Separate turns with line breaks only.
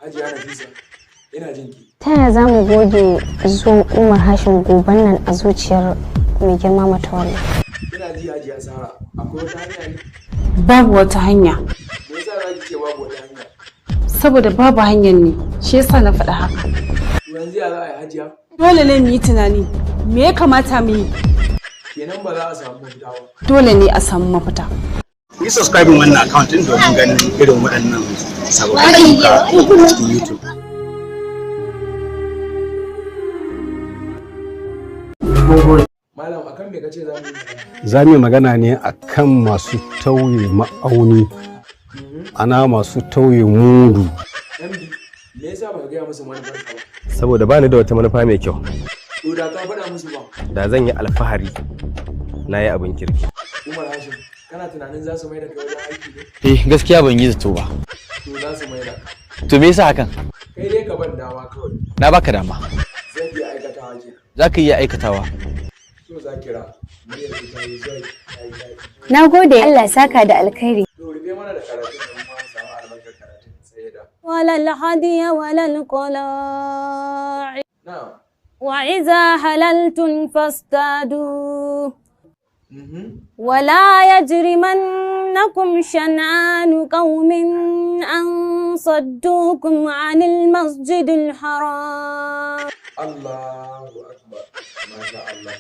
Hajiya Nafisa, ina jin ki.
Ta yaya za mu goge zuwan Umar Hashim goban nan a zuciyar mai girma Matawalla?
Ina ji Hajiya Sara, akwai wata hanya ne?
Babu wata hanya.
Me yasa za ki ce babu wata hanya?
Saboda babu hanyar ne, shi yasa na faɗa haka.
Yanzu ya za a yi Hajiya?
Dole ne mu yi tunani, me ya kamata mu yi?
Kenan ba za a samu mafita ba.
Dole ne a samu mafita.
Yi subscribing wannan account din domin ganin irin waɗannan sababbin ayyuka cikin YouTube.
Malam akan me kace za mu yi?
Za mu yi magana ne akan masu tauye ma'auni, ana masu tauye mudu.
MD, me yasa ba ka gaya musu manufar ka ba?
Saboda bani da wata manufa mai kyau.
To da ka faɗa musu ba.
Da zan yi alfahari na yi abin kirki.
Umar Hashim, kana tunanin za su mai da kai wajen aiki ne?
Gaskiya ban yi zato ba.
To za su mai da.
To me yasa hakan?
Kai dai ka ban dama kawai.
Na baka dama.
Zan iya aikatawa kenan.
Za ka iya aikatawa.
So za kira. Mu yanzu ta yi zai.
Na gode Allah saka da alkhairi.
To rufe mana da karatun da mu samu albarkar karatun sai da.
Walal hadiya walal qala'i.
Na'am.
وإذا حللتم فاصطادوا ولا يجرمنكم شنآن قوم أن صدوكم عن المسجد الحرام
Allahu Akbar. Masha Allah.